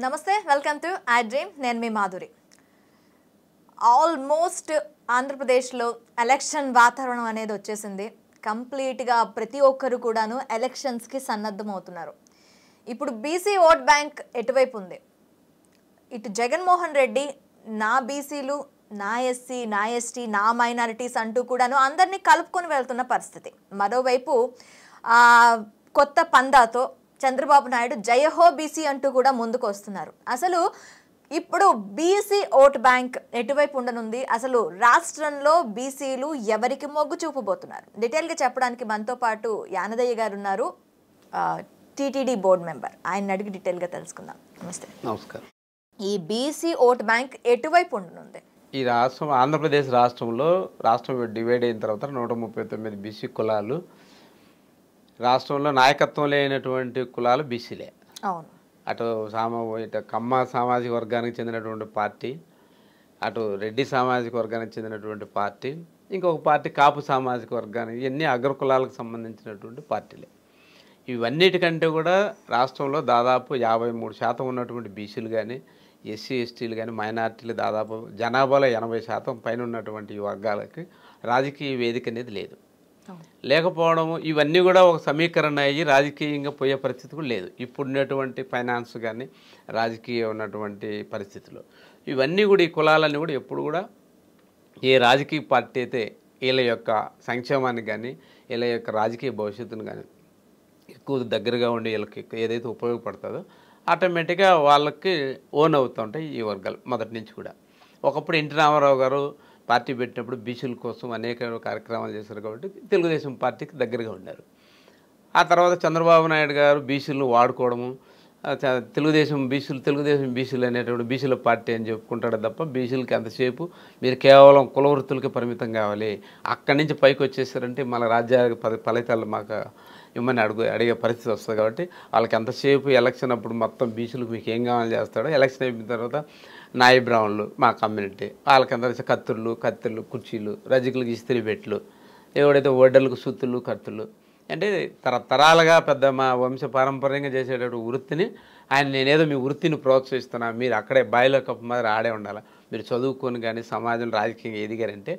నమస్తే welcome to dream నేను మీ Madhuri. Almost ఆంధ్రప్రదేశ్లో ఎలక్షన్ వాతావరణం అనేది వచ్చేసింది. కంప్లీట్గా ప్రతి ఒక్కరు కూడాను ఎలక్షన్స్కి సన్నద్ధమవుతున్నారు. ఇప్పుడు బీసీ ఓట్ బ్యాంక్ ఎటువైపు ఉంది? ఇటు జగన్మోహన్ రెడ్డి నా బీసీలు, నా ఎస్సీ, నా ఎస్టీ, నా మైనారిటీస్ అంటూ కూడాను అందరినీ కలుపుకొని వెళ్తున్న పరిస్థితి. మరోవైపు కొత్త పందాతో చంద్రబాబు నాయుడు జయహో బీసీ అంటూ కూడా ముందుకు వస్తున్నారు. అసలు ఇప్పుడు బీసీ ఓట్ బ్యాంక్ ఎటువైపు ఉండనుంది? అసలు రాష్ట్రంలో బీసీలు ఎవరికి మొగ్గు చూపబోతున్నారు? డీటెయిల్గా చెప్పడానికి మనతో పాటు యానదయ్య గారు ఉన్నారు, టీటీడీ బోర్డు మెంబర్. ఆయన అడిగి డీటెయిల్గా తెలుసుకుందాం. నమస్తే. నమస్కారం. ఈ బీసీ ఓట్ బ్యాంక్ ఎటువైపు ఉండనుంది? ఈ రాష్ట్రం ఆంధ్రప్రదేశ్ రాష్ట్రంలో రాష్ట్రం డివైడ్ అయిన తర్వాత 139 బీసీ కులాలు, రాష్ట్రంలో నాయకత్వం లేనటువంటి కులాలు బీసీలే. అవును. అటు ఇటు కమ్మ సామాజిక వర్గానికి చెందినటువంటి పార్టీ, అటు రెడ్డి సామాజిక వర్గానికి చెందినటువంటి పార్టీ, ఇంకొక పార్టీ కాపు సామాజిక వర్గానికి, ఇవన్నీ అగ్రకులాలకు సంబంధించినటువంటి పార్టీలే. ఇవన్నిటికంటే కూడా రాష్ట్రంలో దాదాపు 53% ఉన్నటువంటి బీసీలు కానీ, ఎస్సీ ఎస్టీలు కానీ, మైనార్టీలు దాదాపు జనాభాలో 80% పైన ఉన్నటువంటి ఈ వర్గాలకి రాజకీయ వేదిక అనేది లేదు. లేకపోవడము ఇవన్నీ కూడా ఒక సమీకరణ అయ్యి రాజకీయంగా పోయే పరిస్థితి కూడా లేదు. ఇప్పుడున్నటువంటి ఫైనాన్స్ కానీ రాజకీయ ఉన్నటువంటి పరిస్థితులు ఇవన్నీ కూడా ఈ కులాలన్నీ కూడా ఎప్పుడు కూడా ఏ రాజకీయ పార్టీ అయితే వీళ్ళ యొక్క సంక్షేమానికి కానీ వీళ్ళ యొక్క రాజకీయ భవిష్యత్తును కానీ ఎక్కువ దగ్గరగా ఉండి వీళ్ళకి ఏదైతే ఉపయోగపడుతుందో ఆటోమేటిక్గా వాళ్ళకి ఓన్ అవుతూ ఉంటాయి ఈ వర్గాలు మొదటి నుంచి కూడా. ఒకప్పుడు ఎన్టీ రామారావు గారు పార్టీ పెట్టినప్పుడు బీసీల కోసం అనేక కార్యక్రమాలు చేశారు కాబట్టి తెలుగుదేశం పార్టీకి దగ్గరగా ఉన్నారు. ఆ తర్వాత చంద్రబాబు నాయుడు గారు బీసీలను వాడుకోవడము, తెలుగుదేశం బీసీలు అనేటువంటి బీసీల పార్టీ అని చెప్పుకుంటాడు తప్ప బీసీలకి అంతసేపు మీరు కేవలం కుల వృత్తులకి పరిమితం కావాలి, అక్కడి నుంచి పైకి వచ్చేసారంటే మన రాజ్యానికి ఫలితాలు మాకు ఇమ్మని అడిగే పరిస్థితి వస్తుంది. కాబట్టి వాళ్ళకి ఎంతసేపు ఎలక్షన్ అప్పుడు మొత్తం బీసీలకు మీకు ఏం కావాలి చేస్తాడో, ఎలక్షన్ అయిపోయిన తర్వాత నాయి బ్రాహ్మణులు మా కమ్యూనిటీ వాళ్ళకందరూ కత్తులు కుర్చీలు, రజకులకు ఇస్త్రీ పెట్లు, ఎవడైతే వడ్డలకు సుత్తులు కత్తులు అంటే తరతరాలుగా పెద్ద మా వంశ పారంపర్యంగా చేసేటటువంటి వృత్తిని ఆయన నేనేదో మీ వృత్తిని ప్రోత్సహిస్తున్నా, మీరు అక్కడే బాయిలో కప్పు మాదిరి ఆడే ఉండాలి, మీరు చదువుకొని కానీ సమాజంలో రాజకీయంగా ఎదిగారంటే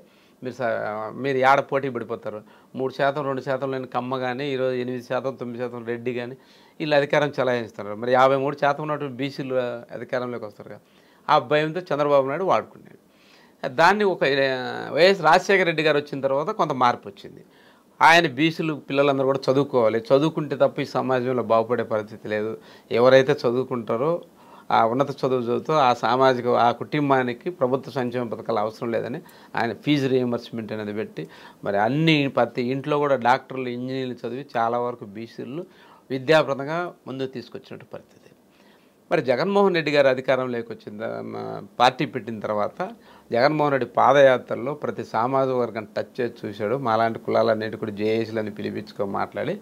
మీరు ఏడ పోటీ పడిపోతారు. 3% 2% లేని కమ్మ కానీ ఈరోజు 8% 9% రెడ్డి కానీ వీళ్ళు అధికారం చెలాయిస్తున్నారు. మరి 53% ఉన్నటువంటి బీసీలు అధికారంలోకి వస్తారు కదా. ఆ భయంతో చంద్రబాబు నాయుడు వాడుకున్నాడు దాన్ని. ఒక వైఎస్ రాజశేఖర రెడ్డి గారు వచ్చిన తర్వాత కొంత మార్పు వచ్చింది. ఆయన బీసీలు పిల్లలందరూ కూడా చదువుకోవాలి, చదువుకుంటే తప్ప ఈ సమాజంలో బాగుపడే పరిస్థితి లేదు, ఎవరైతే చదువుకుంటారో ఆ ఉన్నత చదువుతో ఆ కుటుంబానికి ప్రభుత్వ సంక్షేమ పథకాలు అవసరం లేదని ఆయన ఫీజు రీఎంబర్స్మెంట్ అనేది పెట్టి మరి ప్రతి ఇంట్లో కూడా డాక్టర్లు ఇంజనీర్లు చదివి చాలా వరకు బీసీలు విద్యాప్రదంగా ముందుకు తీసుకొచ్చినట్టు పరిస్థితి. మరి జగన్మోహన్ రెడ్డి గారు అధికారంలోకి వచ్చిన పార్టీ పెట్టిన తర్వాత జగన్మోహన్ రెడ్డి పాదయాత్రలో ప్రతి సామాజిక వర్గాన్ని టచ్ చేసి చూశాడు. మాలాంటి కులాలన్నిటి కూడా జేఏసీలని పిలిపించుకొని మాట్లాడి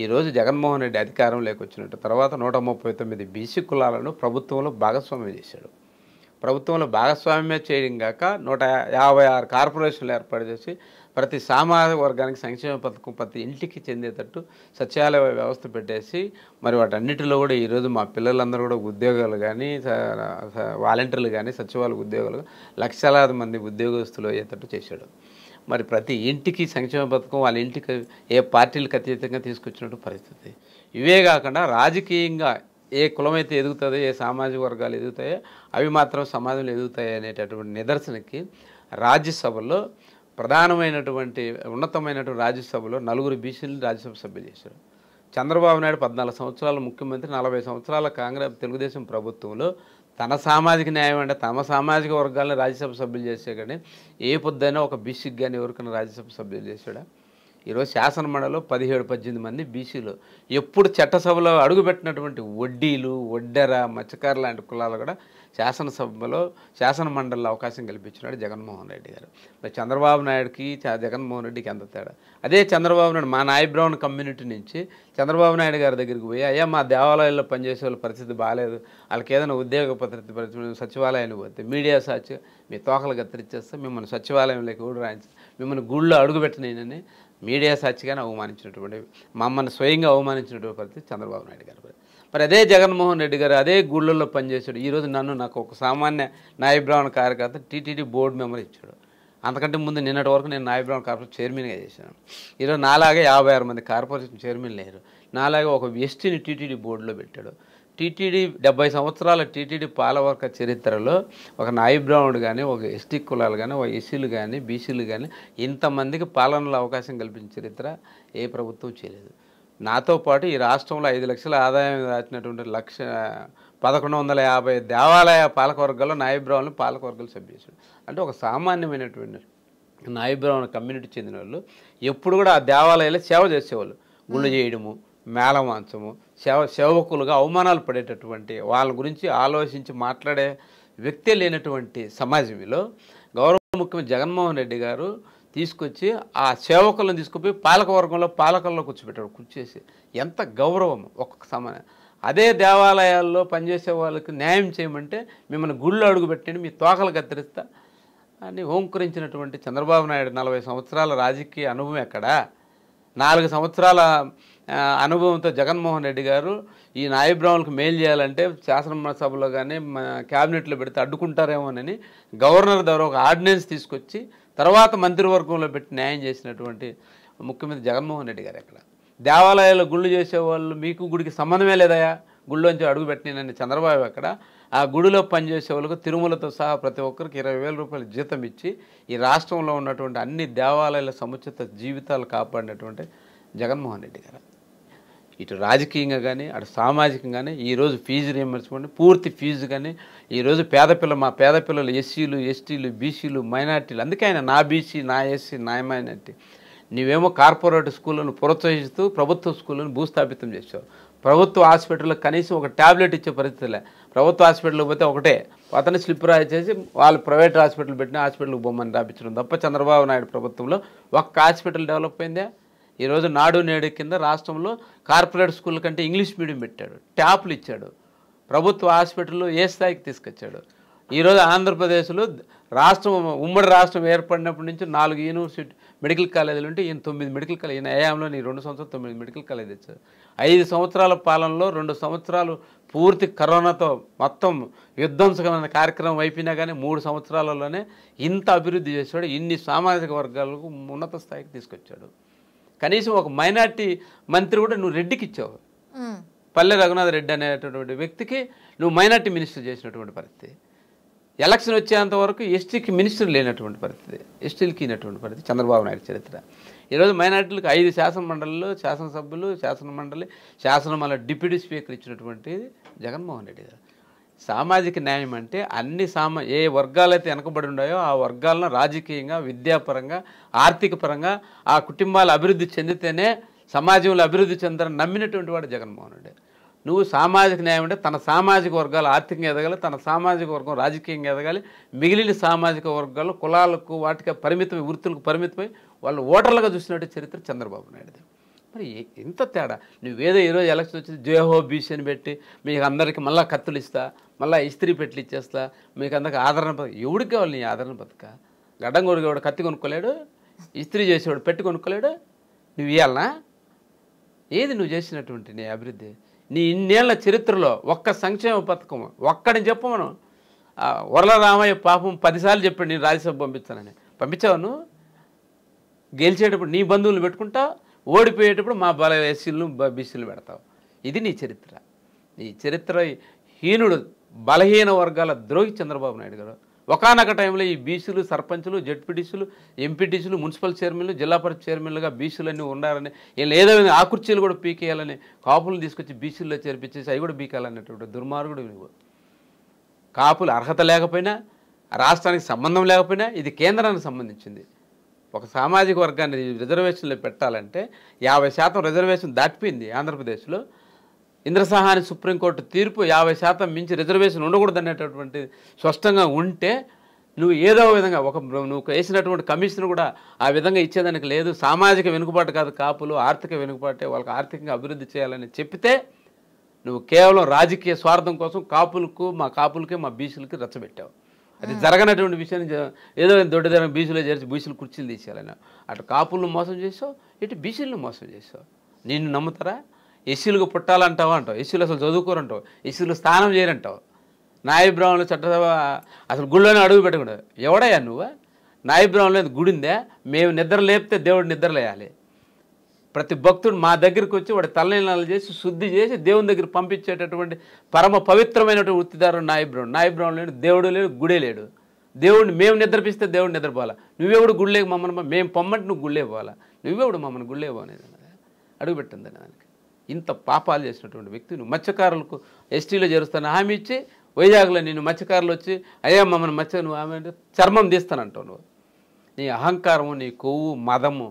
ఈరోజు జగన్మోహన్ రెడ్డి అధికారంలోకి వచ్చినట్టు తర్వాత 139 బీసీ కులాలను ప్రభుత్వంలో భాగస్వామ్యం చేశాడు. ప్రభుత్వంలో భాగస్వామ్యం చేయడం కాక 156 కార్పొరేషన్లు ఏర్పాటు చేసి ప్రతి సామాజిక వర్గానికి సంక్షేమ పథకం ప్రతి ఇంటికి చెందేటట్టు సచివాలయ వ్యవస్థ పెట్టేసి మరి వాటన్నిటిలో కూడా ఈరోజు మా పిల్లలందరూ కూడా ఉద్యోగాలు కానీ వాలంటీర్లు కానీ సచివాలయ ఉద్యోగాలు లక్షలాది మంది ఉద్యోగస్తులు అయ్యేటట్టు చేశాడు. మరి ప్రతి ఇంటికి సంక్షేమ పథకం వాళ్ళ ఇంటికి ఏ పార్టీలకు అతీతంగా తీసుకొచ్చినట్టు పరిస్థితి. ఇవే కాకుండా రాజకీయంగా ఏ కులమైతే ఎదుగుతుందో, ఏ సామాజిక వర్గాలు ఎదుగుతాయో అవి మాత్రం సమాజంలో ఎదుగుతాయి అనేటటువంటి నిదర్శనకి రాజ్యసభలో ప్రధానమైనటువంటి ఉన్నతమైనటువంటి రాజ్యసభలో 4 బీసీలను రాజ్యసభ సభ్యులు చేశారు. చంద్రబాబు నాయుడు 14 సంవత్సరాల ముఖ్యమంత్రి, 40 సంవత్సరాల తెలుగుదేశం ప్రభుత్వంలో తన సామాజిక న్యాయం అంటే తమ సామాజిక వర్గాలను రాజ్యసభ సభ్యులు చేసే కానీ ఏ పొద్దుైనా ఒక బీసీకి కానీ ఎవరికైనా రాజ్యసభ సభ్యులు చేశాడా? ఈరోజు శాసనమండలిలో 17-18 మంది బీసీలు. ఎప్పుడు చట్టసభలో అడుగుపెట్టినటువంటి వడ్డీలు, వడ్డెర, మత్స్యకారు లాంటి కులాలు కూడా శాసన మండలిలో అవకాశం కల్పించినాడు జగన్మోహన్ రెడ్డి గారు. మరి చంద్రబాబు నాయుడుకి జగన్మోహన్ రెడ్డికి ఎంత తేడా? అదే చంద్రబాబు నాయుడు మా నాయి బ్రౌన్ కమ్యూనిటీ నుంచి చంద్రబాబు నాయుడు గారి దగ్గరికి పోయి అయ్యా మా దేవాలయాల్లో పనిచేసే వాళ్ళ పరిస్థితి బాగాలేదు, వాళ్ళకి ఏదైనా ఉద్యోగ పరిస్థితి సచివాలయానికి పోతే మీడియా సాక్షి మీ తోకలు కత్తిరించేస్తే మిమ్మల్ని సచివాలయంలోకి కూడా రాయించి మిమ్మల్ని గుళ్ళో అడుగుపెట్టినని మీడియా సాక్షిగానే అవమానించినటువంటి మమ్మల్ని స్వయంగా అవమానించినటువంటి పరిస్థితి చంద్రబాబు నాయుడు గారు. మరి అదే జగన్మోహన్ రెడ్డి గారు అదే గుళ్ళల్లో పనిచేశాడు. ఈరోజు నాకు ఒక సామాన్య నాయ బ్రాహ్మణ కార్యకర్త టీటీడీ బోర్డు మెంబర్ ఇచ్చాడు. అంతకంటే ముందు నిన్నటి వరకు నేను నాయ బ్రాహ్మణ కార్పొరేషన్ చైర్మన్గా చేశాను. ఈరోజు నాలాగే 56 మంది కార్పొరేషన్ చైర్మన్ లేరు. నాలాగే ఒక ఎస్టీని టీటీడీ బోర్డులో పెట్టాడు. టీటీడీ 70 సంవత్సరాల టీటీడీ పాలవర్గ చరిత్రలో ఒక నాయ బ్రాహ్మణుడు కానీ, ఒక ఎస్టీ కులాలు కానీ, ఒక ఎస్సీలు కానీ, బీసీలు కానీ ఇంతమందికి పాలనలో అవకాశం కల్పించిన చరిత్ర ఏ ప్రభుత్వం చేయలేదు. నాతో పాటు ఈ రాష్ట్రంలో 5 లక్షల ఆదాయం రాసినటువంటి 1150 దేవాలయ పాలకవర్గాల్లో నాయ బ్రాహ్మణులు పాలకవర్గాలు సభ్యులు. అంటే ఒక సామాన్యమైనటువంటి నాయ బ్రాహ్మణ కమ్యూనిటీ చెందిన వాళ్ళు ఎప్పుడు కూడా ఆ దేవాలయాల్లో సేవ చేసేవాళ్ళు. గుళ్ళు చేయడము, మేళమాంచము, సేవకులుగా అవమానాలు పడేటటువంటి వాళ్ళ గురించి ఆలోచించి మాట్లాడే వ్యక్తే లేనటువంటి సమాజంలో గౌరవ ముఖ్యమంత్రి జగన్మోహన్ రెడ్డి గారు తీసుకొచ్చి ఆ సేవకులను తీసుకుపోయి పాలకల్లో కూర్చోబెట్టాడు. కూర్చేసి ఎంత గౌరవం ఒక్కొక్క సమానం. అదే దేవాలయాల్లో పనిచేసే వాళ్ళకి న్యాయం చేయమంటే మిమ్మల్ని గుళ్ళు అడుగుపెట్టండి, మీ తోకలు కత్తిరిస్తా అని ఓంకరించినటువంటి చంద్రబాబు నాయుడు 40 సంవత్సరాల రాజకీయ అనుభవం ఎక్కడా? 4 సంవత్సరాల అనుభవంతో జగన్మోహన్ రెడ్డి గారు ఈ నాయ బ్రాహ్మణులకు మేలు చేయాలంటే శాసనసభలో కానీ క్యాబినెట్లో పెడితే అడ్డుకుంటారేమోనని గవర్నర్ ద్వారా ఒక ఆర్డినెన్స్ తీసుకొచ్చి తర్వాత మంత్రివర్గంలో పెట్టి న్యాయం చేసినటువంటి ముఖ్యమంత్రి జగన్మోహన్ రెడ్డి గారు ఎక్కడ? దేవాలయాల్లో గుళ్ళు చేసేవాళ్ళు మీకు గుడికి సంబంధమే లేదయా, గుళ్ళోంచి అడుగు పెట్టినని చంద్రబాబు ఎక్కడ? ఆ గుడిలో పనిచేసే వాళ్ళకు తిరుమలతో సహా ప్రతి ఒక్కరికి 20,000 రూపాయలు జీతం ఇచ్చి ఈ రాష్ట్రంలో ఉన్నటువంటి అన్ని దేవాలయాల సముచిత జీవితాలు కాపాడినటువంటి జగన్మోహన్ రెడ్డి గారు. ఇటు రాజకీయంగా కానీ అటు సామాజికంగా కానీ ఈరోజు ఫీజు రియంబర్స్మెంట్ పూర్తి ఫీజు కానీ ఈరోజు మా పేద పిల్లలు ఎస్సీలు, ఎస్టీలు, బీసీలు, మైనార్టీలు, అందుకే ఆయన నా బీసీ, నా ఎస్సీ, నా మైనార్టీ. నీవేమో కార్పొరేట్ స్కూళ్ళను ప్రోత్సహిస్తూ ప్రభుత్వ స్కూళ్ళను భూస్థాపితం చేసావు. ప్రభుత్వ హాస్పిటల్లో కనీసం ఒక ట్యాబ్లెట్ ఇచ్చే పరిస్థితిలే. ప్రభుత్వ హాస్పిటల్కి పోతే ఒకటే అతను స్లిప్ రాయించేసి వాళ్ళు ప్రైవేట్ హాస్పిటల్ పెట్టిన హాస్పిటల్కి బొమ్మని రాపించడం తప్ప చంద్రబాబు నాయుడు ప్రభుత్వంలో ఒక్క హాస్పిటల్ డెవలప్ అయిందా? ఈరోజు నాడు నేడు కింద రాష్ట్రంలో కార్పొరేట్ స్కూళ్ళ కంటే ఇంగ్లీష్ మీడియం పెట్టాడు, ట్యాప్లు ఇచ్చాడు, ప్రభుత్వ హాస్పిటల్లో ఏ స్థాయికి తీసుకొచ్చాడు. ఈరోజు ఆంధ్రప్రదేశ్లో ఉమ్మడి రాష్ట్రం ఏర్పడినప్పటి నుంచి 4 యూనివర్సిటీ మెడికల్ కాలేజీలు ఉంటే ఈయన 9 మెడికల్ కాలేజ్, ఈయన ఏయాంలో 2 సంవత్సరాలు 9 మెడికల్ కాలేజ్ తెచ్చారు. 5 సంవత్సరాల పాలనలో 2 సంవత్సరాలు పూర్తి కరోనాతో మొత్తం విధ్వంసకమైన కార్యక్రమం అయిపోయినా కానీ 3 సంవత్సరాలలోనే ఇంత అభివృద్ధి చేశాడు. ఇన్ని సామాజిక వర్గాలకు ఉన్నత స్థాయికి తీసుకొచ్చాడు. కనీసం ఒక మైనార్టీ మంత్రి కూడా నువ్వు రెడ్డికి ఇచ్చావు. పల్లె రఘునాథ్ రెడ్డి అనేటటువంటి వ్యక్తికి నువ్వు మైనార్టీ మినిస్టర్ చేసినటువంటి పరిస్థితి. ఎలక్షన్ వచ్చేంత వరకు ఎస్టీకి మినిస్టర్ లేనటువంటి పరిస్థితి, ఎస్టీలకి ఇనటువంటి పరిస్థితి చంద్రబాబు నాయుడు చరిత్ర. ఈరోజు మైనార్టీలకు 5 శాసనమండలిలో శాసనసభ్యులు, శాసనమండలి డిప్యూటీ స్పీకర్ ఇచ్చినటువంటి జగన్మోహన్ రెడ్డి గారు. సామాజిక న్యాయం అంటే అన్ని ఏ వర్గాలైతే వెనకబడి ఉన్నాయో ఆ వర్గాలను రాజకీయంగా, విద్యాపరంగా, ఆర్థిక పరంగా ఆ కుటుంబాలు అభివృద్ధి చెందితేనే సమాజంలో అభివృద్ధి చెందాలని నమ్మినటువంటి వాడు జగన్మోహన్ రెడ్డి. నువ్వు సామాజిక న్యాయం అంటే తన సామాజిక వర్గాలు ఆర్థికంగా ఎదగాలి, తన సామాజిక వర్గం రాజకీయంగా ఎదగాలి, మిగిలిన సామాజిక వర్గాలు కులాలకు వాటికి పరిమితమై వృత్తులకు పరిమితమై వాళ్ళు ఓటర్లుగా చూసినట్టు చరిత్ర చంద్రబాబు నాయుడు. మరి ఎంత తేడా? నువ్వేదో ఈరోజు ఎలక్షన్ వచ్చి జేహో బీసీ అని పెట్టి మీకు అందరికీ మళ్ళీ కత్తులు ఇస్తా, మళ్ళీ ఇస్త్రీ పెట్లు ఇచ్చేస్తా, మీకు అందరికి ఆదరణ పథకం. ఎవడికి కావాలి నీ ఆదరణ పథక? గడ్డం కొడుకేవాడు కత్తి కొనుక్కోలేడు, ఇస్త్రీ చేసేవాడు పెట్టి కొనుక్కోలేడు, నువ్వు ఇవ్వాలనా? ఏది నువ్వు చేసినటువంటి నీ అభివృద్ధి? నీ ఇన్నేళ్ల చరిత్రలో ఒక్క సంక్షేమ పథకం ఒక్కడిని చెప్పమను. వరల రామయ్య పాపం 10 సార్లు చెప్పాడు నేను రాజ్యసభ పంపించానని. పంపించావు? నువ్వు గెలిచేటప్పుడు నీ బంధువులు పెట్టుకుంటా, ఓడిపోయేటప్పుడు మా ఎస్సీలను బీసీలు పెడతావు. ఇది నీ చరిత్ర. నీ చరిత్ర హీనుడు, బలహీన వర్గాల ద్రోహి చంద్రబాబు నాయుడు గారు. ఒకానొక టైంలో ఈ బీసీలు, సర్పంచులు, జడ్పీటీసీలు, ఎంపీటీసీలు, మున్సిపల్ చైర్మన్లు, జిల్లా పరిషత్ చైర్మన్లుగా బీసీలన్నీ ఉండాలని, వీళ్ళు ఏదో ఆ కుర్చీలు కూడా పీకేయాలని కాపులు తీసుకొచ్చి బీసీల్లో చేర్పించేసి అవి కూడా పీకాలనేటువంటి దుర్మార్గుడు నువ్వు. కాపులు అర్హత లేకపోయినా, రాష్ట్రానికి సంబంధం లేకపోయినా ఇది కేంద్రానికి సంబంధించింది. ఒక సామాజిక వర్గాన్ని రిజర్వేషన్లో పెట్టాలంటే 50% రిజర్వేషన్ దాటిపోయింది ఆంధ్రప్రదేశ్లో. ఇంద్రసాహాని సుప్రీంకోర్టు తీర్పు 50% మించి రిజర్వేషన్ ఉండకూడదు అనేటటువంటి స్పష్టంగా ఉంటే నువ్వు ఏదో విధంగా నువ్వు వేసినటువంటి కమిషన్ కూడా ఆ విధంగా ఇచ్చేదానికి లేదు. సామాజిక వెనుకబాటు కాదు కాపులు, ఆర్థిక వెనుకబాటే, వాళ్ళకి ఆర్థికంగా అభివృద్ధి చేయాలని చెప్తే నువ్వు కేవలం రాజకీయ స్వార్థం కోసం కాపులకి మా బీసీలకి రెచ్చబెట్టావు. అది జరగనటువంటి విషయాన్ని ఏదో దొడ్డిదనం బీసీలో చేర్చి బీసీలు కుర్చీలు తీసేయాలని అటు కాపులను మోసం చేసావు, ఇటు బీసీలను మోసం చేసావు. నిన్ను నమ్ముతారా? ఎస్సీలకు పుట్టాలంటావు అంటావు, ఎస్సీలు అసలు చదువుకోరంటావు, ఎస్సీలు స్నానం చేయరంటావు, నాయ బ్రాహ్మణులు చట్టసభ అసలు గుళ్ళోనే అడుగు పెట్టకూడదు. ఎవడయ్యా నువ్వు? నాయ బ్రాహ్మణులు గుడిందే, మేము నిద్ర లేపితే దేవుడు నిద్ర లేయాలి. ప్రతి భక్తుడు మా దగ్గరికి వచ్చి వాడి తలనీలాలు చేసి శుద్ధి చేసి దేవుని దగ్గర పంపించేటటువంటి పరమ పవిత్రమైనటువంటి వృత్తిదారుడు నాయ బ్రాహ్మణులు లేడు, దేవుడు లేడు, గుడే లేడు. దేవుడిని మేము నిద్రపిస్తే దేవుడు నిద్రపోవాలా? నువ్వెవడు గుళ్ళేకి మమ్మల్ని మేము పొమ్మంటే నువ్వు గుళ్ళే పోవాలా? నువ్వెవడు మమ్మల్ని గుళ్ళే పోనేది అడుగుపెట్టింది దానికి. ఇంత పాపాలు చేసినటువంటి వ్యక్తి నువ్వు మత్స్యకారులకు ఎస్టీలో చేరుస్తాను హామీ ఇచ్చి వైజాగ్లో నేను మత్స్యకారులు వచ్చి అయ్యా మమ్మల్ని మత్స్య నువ్వు ఆమె చర్మం తీస్తానంటావు. నువ్వు నీ అహంకారము, నీ కొవ్వు, మదము,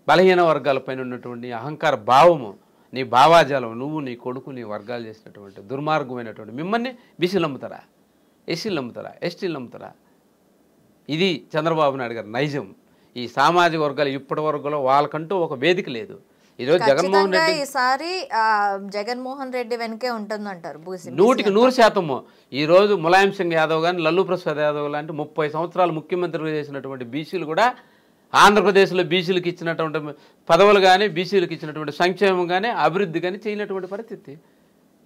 బలహీన వర్గాలపైన ఉన్నటువంటి అహంకార భావము, నీ భావాజాలం, నువ్వు నీ కొడుకు నీ వర్గాలు చేసినటువంటి దుర్మార్గమైనటువంటి మిమ్మల్ని బీసీలు నమ్ముతారా? ఎస్సీలు నమ్ముతారా? ఎస్టీలు నమ్ముతారా? ఇది చంద్రబాబు నాయుడు గారి నైజం. ఈ సామాజిక వర్గాలు ఇప్పటి వరకులో వాళ్ళకంటూ ఒక వేదిక లేదు. ఈరోజు జగన్మోహన్ రెడ్డి ఈసారి జగన్మోహన్ రెడ్డి వెనకే ఉంటుందంటారు 100%. ఈరోజు ములాయం సింగ్ యాదవ్ కానీ లల్లూ ప్రసాద్ యాదవ్ లాంటి 30 సంవత్సరాలు ముఖ్యమంత్రిగా చేసినటువంటి బీసీలు కూడా ఆంధ్రప్రదేశ్లో బీసీలకు ఇచ్చినటువంటి పదవులు కానీ బీసీలకు ఇచ్చినటువంటి సంక్షేమం కానీ అభివృద్ధి కానీ చేయనటువంటి పరిస్థితి.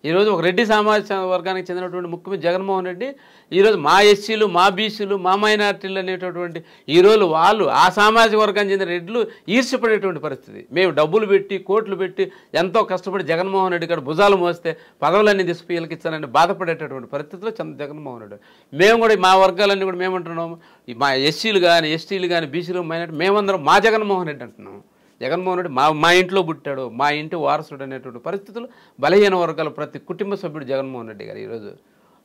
ఈరోజు ఒక రెడ్డి సామాజిక వర్గానికి చెందినటువంటి ముఖ్యమంత్రి జగన్మోహన్ రెడ్డి ఈరోజు మా ఎస్సీలు, మా బీసీలు, మా మైనార్టీలు అనేటటువంటి ఈరోజు వాళ్ళు ఆ సామాజిక వర్గానికి చెందిన రెడ్లు ఈర్ష్యపడేటువంటి పరిస్థితి. మేము డబ్బులు పెట్టి కోట్లు పెట్టి ఎంతో కష్టపడి జగన్మోహన్ రెడ్డి గారు భుజాలు మోస్తే పదవులన్నీ తీసుకు ఇచ్చానని బాధపడేటటువంటి పరిస్థితిలో జగన్మోహన్ రెడ్డి. మేము కూడా మా వర్గాలన్నీ కూడా మేమంటున్నాము, మా ఎస్సీలు కానీ ఎస్టీలు కానీ బీసీలు మైనార్టీ మేమందరం మా జగన్మోహన్ రెడ్డి అంటున్నాము. జగన్మోహన్ రెడ్డి మా ఇంట్లో పుట్టాడు, మా ఇంటి వారసుడు అనేటువంటి పరిస్థితులు బలహీన వర్గాల ప్రతి కుటుంబ సభ్యుడు జగన్మోహన్ రెడ్డి గారు. ఈరోజు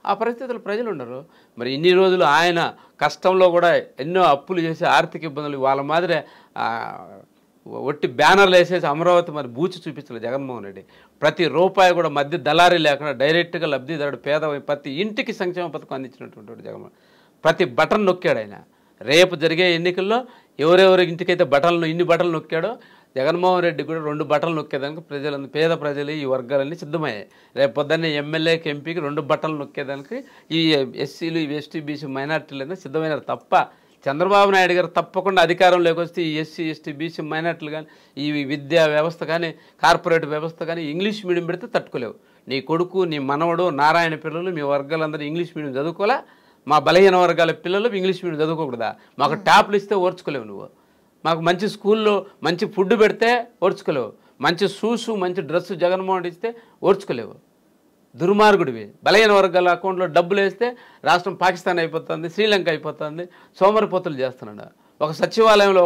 ఆ పరిస్థితులు ప్రజలు ఉండరు. మరి ఇన్ని రోజులు ఆయన కష్టంలో కూడా ఎన్నో అప్పులు చేసి ఆర్థిక ఇబ్బందులు వాళ్ళ మాదిరి ఒట్టి బ్యానర్లు వేసేసి అమరావతి మరి బూచి చూపించలేదు జగన్మోహన్ రెడ్డి. ప్రతి రూపాయి కూడా మధ్య దళారీ లేకుండా డైరెక్ట్గా లబ్ధిదారుడు పేద ప్రతి ఇంటికి సంక్షేమ పథకం అందించినటువంటి జగన్మోహన్. ప్రతి బటన్ నొక్కాడు ఆయన. రేపు జరిగే ఎన్నికల్లో ఎవరెవరి ఇంటికైతే ఇన్ని బటన్లు నొక్కాడో జగన్మోహన్ రెడ్డి కూడా 2 బటన్లు నొక్కేదానికి పేద ప్రజలు ఈ వర్గాలన్నీ సిద్ధమయ్యాయి. రేపు పొద్దున్నే ఎమ్మెల్యేకి ఎంపీకి 2 బటన్లు నొక్కేదానికి ఈ ఎస్సీలు, ఎస్టీ, బీసీ మైనార్టీలు సిద్ధమైనారు తప్ప చంద్రబాబు నాయుడు గారు తప్పకుండా అధికారంలోకి వస్తే ఈ ఎస్సీ, ఎస్టీ, బీసీ మైనార్టీలు కానీ ఈ విద్యా వ్యవస్థ కానీ కార్పొరేట్ వ్యవస్థ కానీ ఇంగ్లీష్ మీడియం పెడితే తట్టుకోలేవు. నీ కొడుకు, నీ మనవడు, నారాయణ పిల్లలు మీ వర్గాలందరూ ఇంగ్లీష్ మీడియం చదువుకోవాలా? మా బలహీన వర్గాల పిల్లలు ఇంగ్లీష్ మీడియం చదువుకోకూడదా? మాకు ట్యాబ్లు ఇస్తే ఓర్చుకోలేవు నువ్వు. మాకు మంచి స్కూల్లో మంచి ఫుడ్ పెడితే ఓర్చుకోలేవు. మంచి షూస్, మంచి డ్రెస్సు జగన్మోహన్ ఇస్తే ఓర్చుకోలేవు. దుర్మార్గుడివి. బలహీన వర్గాల అకౌంట్లో డబ్బులు వేస్తే రాష్ట్రం పాకిస్తాన్ అయిపోతుంది, శ్రీలంక అయిపోతుంది, సోమరిపోతులు చేస్తున్నాడు. ఒక సచివాలయంలో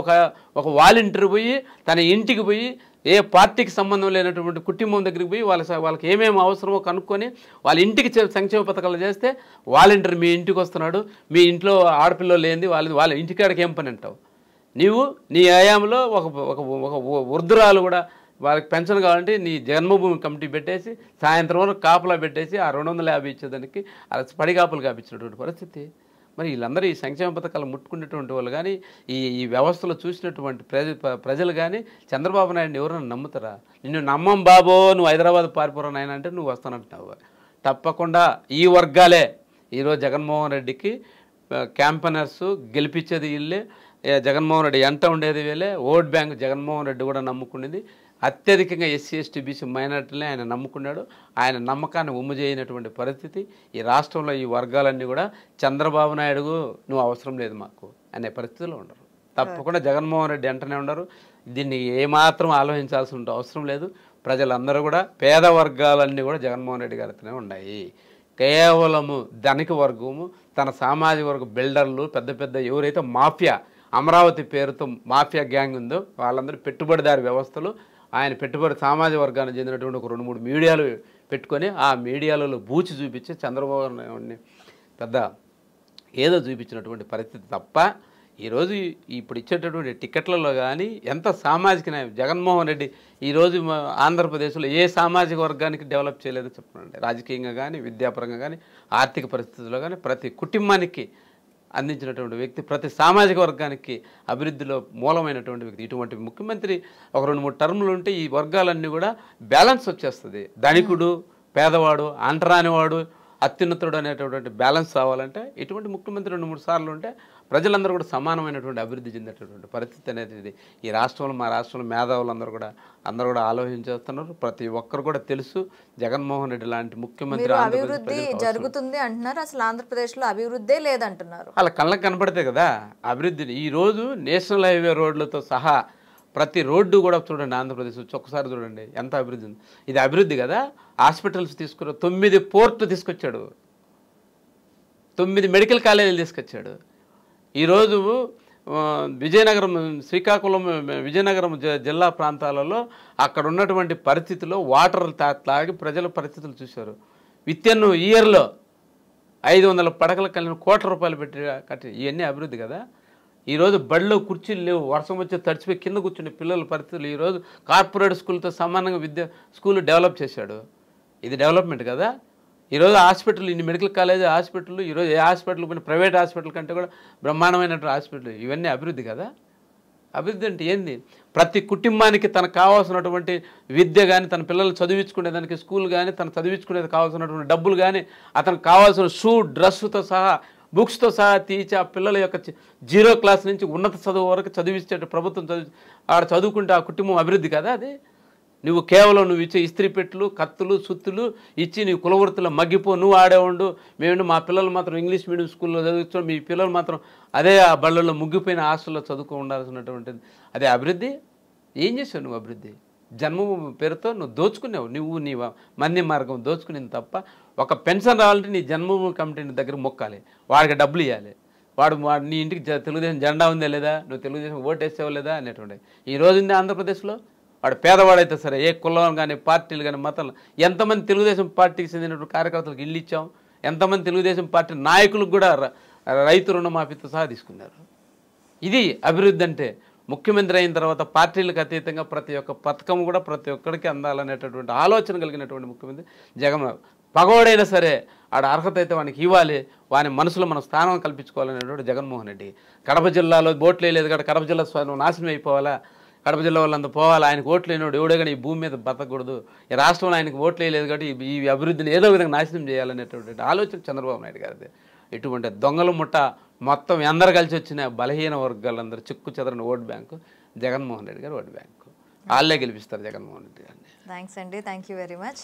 ఒక వాలంటీర్ పోయి తన ఇంటికి పోయి ఏ పార్టీకి సంబంధం లేనటువంటి కుటుంబం దగ్గరికి పోయి వాళ్ళకి ఏమేమి అవసరమో కనుక్కొని వాళ్ళ ఇంటికి సంక్షేమ పథకాలు చేస్తే వాలంటీర్ మీ ఇంటికి వస్తున్నాడు, మీ ఇంట్లో ఆడపిల్లలు లేనిది వాళ్ళ ఇంటికాడికి ఏం పని అంటావు? నీవు నీ ఆయాంలో ఒక వృద్ధురాలు కూడా వాళ్ళకి పెన్షన్ కావాలంటే నీ జన్మభూమి కమిటీ పెట్టేసి సాయంత్రం వరకు కాపులా పెట్టేసి ఆ 250 ఇచ్చేదానికి పడికాపులు కాపించినటువంటి పరిస్థితి. మరి వీళ్ళందరూ ఈ సంక్షేమ పథకాలు ముట్టుకునేటువంటి వాళ్ళు కానీ ఈ వ్యవస్థలో చూసినటువంటి ప్రజలు కానీ చంద్రబాబు నాయుడిని ఎవరైనా నమ్ముతారా? నిన్ను నమ్మం బాబో, నువ్వు హైదరాబాద్ పారిపోరా నాయన అంటే నువ్వు వస్తానంటున్నావు. తప్పకుండా ఈ వర్గాలే ఈరోజు జగన్మోహన్ రెడ్డికి క్యాంపెనర్స్, గెలిపించేది వీళ్ళే. జగన్మోహన్ రెడ్డి ఎంట ఉండేది వీళ్ళే. ఓట్ బ్యాంక్ జగన్మోహన్ రెడ్డి కూడా నమ్ముకునేది అత్యధికంగా ఎస్సీ, ఎస్టీ, బీసీ మైనార్టీలనే ఆయన నమ్ముకున్నాడు. ఆయన నమ్మకాన్ని ఉమ్ము చేయనటువంటి పరిస్థితి ఈ రాష్ట్రంలో. ఈ వర్గాలన్నీ కూడా చంద్రబాబు నాయుడు నువ్వు అవసరం లేదు మాకు అనే పరిస్థితిలో ఉండరు. తప్పకుండా జగన్మోహన్ రెడ్డి వెంటనే ఉండరు. దీన్ని ఏమాత్రం ఆలోచించాల్సిన అవసరం లేదు. ప్రజలందరూ కూడా పేద వర్గాలన్నీ కూడా జగన్మోహన్ రెడ్డి గారితోనే ఉన్నాయి. కేవలము ధనిక వర్గము, తన సామాజిక వర్గ బిల్డర్లు, పెద్ద పెద్ద ఎవరైతే మాఫియా, అమరావతి పేరుతో మాఫియా గ్యాంగ్ ఉందో వాళ్ళందరూ పెట్టుబడిదారు వ్యవస్థలు. ఆయన పెట్టుబడి సామాజిక వర్గానికి చెందినటువంటి ఒక 2-3 మీడియాలు పెట్టుకొని ఆ మీడియాలలో బూచి చూపించి చంద్రబాబు నాయుడిని పెద్ద ఏదో చూపించినటువంటి పరిస్థితి తప్ప ఈరోజు ఇప్పుడు ఇచ్చేటటువంటి టికెట్లలో కానీ ఎంత సామాజిక న్యాయం జగన్మోహన్ రెడ్డి ఈరోజు ఆంధ్రప్రదేశ్లో ఏ సామాజిక వర్గానికి డెవలప్ చేయలేదో చెప్పండి. రాజకీయంగా కానీ, విద్యాపరంగా కానీ, ఆర్థిక పరిస్థితుల్లో కానీ ప్రతి కుటుంబానికి అందించినటువంటి వ్యక్తి, ప్రతి సామాజిక వర్గానికి అభివృద్ధిలో మూలమైనటువంటి వ్యక్తి. ఇటువంటి ముఖ్యమంత్రి ఒక 2-3 టర్ములు ఉంటే ఈ వర్గాలన్నీ కూడా బ్యాలెన్స్ వచ్చేస్తుంది. ధనికుడు, పేదవాడు, అంటరానివాడు అత్యున్నతుడు అనేటటువంటి బ్యాలెన్స్ రావాలంటే ఇటువంటి ముఖ్యమంత్రి 2-3 సార్లు ఉంటే ప్రజలందరూ కూడా సమానమైనటువంటి అభివృద్ధి చెందేటటువంటి పరిస్థితి అనేది ఈ రాష్ట్రంలో మా రాష్ట్రంలో మేధావులందరూ కూడా ఆలోచించేస్తున్నారు. ప్రతి ఒక్కరు కూడా తెలుసు జగన్మోహన్ రెడ్డి లాంటి ముఖ్యమంత్రి అభివృద్ధి జరుగుతుంది అంటున్నారు, అసలు ఆంధ్రప్రదేశ్లో అభివృద్ధే లేదంటున్నారు. అలా కళ్ళకు కనపడితే కదా అభివృద్ధిని. ఈరోజు నేషనల్ హైవే రోడ్లతో సహా ప్రతి రోడ్డు కూడా చూడండి ఆంధ్రప్రదేశ్ వచ్చి ఒక్కసారి చూడండి ఎంత అభివృద్ధి ఉంది. ఇది అభివృద్ధి కదా. హాస్పిటల్స్ తీసుకురా, 9 పోర్టు తీసుకొచ్చాడు, 9 మెడికల్ కాలేజీలు తీసుకొచ్చాడు. ఈరోజు విజయనగరం, శ్రీకాకుళం, విజయనగరం జిల్లా ప్రాంతాలలో అక్కడ ఉన్నటువంటి పరిస్థితుల్లో వాటర్ తాగి ప్రజల పరిస్థితులు చూశారు. వితిన్ ఇయర్లో 500 పడకలు కలిగిన ₹1,00,00,000 పెట్టి కట్టి ఇవన్నీ అభివృద్ధి కదా. ఈరోజు బడిలో కుర్చీలు లేవు, వర్షం వచ్చి తడిచిపోయి కింద కూర్చునే పిల్లల పరిస్థితులు. ఈరోజు కార్పొరేట్ స్కూల్తో సమానంగా స్కూల్ డెవలప్ చేశాడు. ఇది డెవలప్మెంట్ కదా. ఈరోజు హాస్పిటల్, ఇన్ని మెడికల్ కాలేజ్ హాస్పిటల్, ఈరోజు ఏ హాస్పిటల్ పోయినా ప్రైవేట్ హాస్పిటల్ కంటే కూడా బ్రహ్మాండమైనటువంటి హాస్పిటల్. ఇవన్నీ అభివృద్ధి కదా. అభివృద్ధి అంటే ఏంది? ప్రతి కుటుంబానికి తనకు కావాల్సినటువంటి విద్య కానీ, తన పిల్లలు చదివించుకునేదానికి స్కూల్ కానీ, తను చదివించుకునేది కావాల్సినటువంటి డబ్బులు కానీ, అతనికి కావాల్సిన షూ డ్రెస్సుతో సహా బుక్స్తో సహా తీర్చి ఆ పిల్లల యొక్క 0 క్లాస్ నుంచి ఉన్నత చదువు వరకు చదివించే ప్రభుత్వం ఆడ చదువుకుంటే ఆ కుటుంబం అభివృద్ధి కదా అది. నువ్వు కేవలం నువ్వు ఇచ్చే ఇస్త్రీ పెట్టులు, కత్తులు, సుత్తులు ఇచ్చి నీ కులవృత్తిలో మగ్గిపో, నువ్వు ఆడే ఉండు, మేము మా పిల్లలు మాత్రం ఇంగ్లీష్ మీడియం స్కూల్లో చదువుతాం, మీ పిల్లలు మాత్రం అదే ఆ బళ్ళల్లో ముగ్గిపోయిన హాస్టల్లో చదువుకో ఉండాల్సినటువంటిది అదే అభివృద్ధి. ఏం చేసావు నువ్వు అభివృద్ధి? జన్మభూమి పేరుతో నువ్వు దోచుకున్నావు, నువ్వు నీ మంది మార్గం దోచుకునేది తప్ప. ఒక పెన్షన్ రావాలంటే నీ జన్మభూమి కమిటీ దగ్గర మొక్కాలి, వాడికి డబ్బులు ఇవ్వాలి, వాడు నీ ఇంటికి తెలుగుదేశం జెండా ఉందా లేదా, నువ్వు తెలుగుదేశం ఓటు వేసావా లేదా అనేటువంటి. ఈ రోజు ఉంది ఆంధ్రప్రదేశ్లో. వాడు పేదవాడైతే సరే, ఏ కులం కానీ పార్టీలు కానీ మతాలు, ఎంతమంది తెలుగుదేశం పార్టీకి చెందినటువంటి కార్యకర్తలకు ఇల్లు ఇచ్చాం, ఎంతమంది తెలుగుదేశం పార్టీ నాయకులకు కూడా రైతు రుణమాఫీతో సహా తీసుకున్నారు. ఇది అభివృద్ధి అంటే. ముఖ్యమంత్రి అయిన తర్వాత పార్టీలకు అతీతంగా ప్రతి ఒక్క పథకం కూడా ప్రతి ఒక్కరికి అందాలనేటటువంటి ఆలోచన కలిగినటువంటి ముఖ్యమంత్రి జగన్. పగవాడైనా సరే ఆడ అర్హత అయితే వానికి ఇవ్వాలి, వాని మనసులో మన స్థానం కల్పించుకోవాలనేటువంటి జగన్మోహన్ రెడ్డి. కడప జిల్లాలో ఓట్లు వేయలేదు కాబట్టి కడప జిల్లా నాశనం అయిపోవాలా, కడప జిల్లా వాళ్ళంతా పోవాలి, ఆయనకు ఓట్లు లేనివాడు ఎవడే కానీ ఈ భూమి మీద బతకూడదు, ఈ రాష్ట్రంలో ఆయనకు ఓట్లు వేయలేదు కాబట్టి ఈ అభివృద్ధిని ఏదో విధంగా నాశనం చేయాలనేటువంటి ఆలోచన చంద్రబాబు నాయుడు గారిది. ఇటువంటి దొంగల ముఠ మొత్తం అందరు కలిసి వచ్చిన బలహీన వర్గాలందరూ చిక్కు చెదరని ఓటు బ్యాంకు జగన్మోహన్ రెడ్డి గారు ఓటు బ్యాంకు. వాళ్ళే గెలిపిస్తారు జగన్మోహన్ రెడ్డి గారిని. థ్యాంక్స్ అండి, థ్యాంక్ యూ వెరీ మచ్.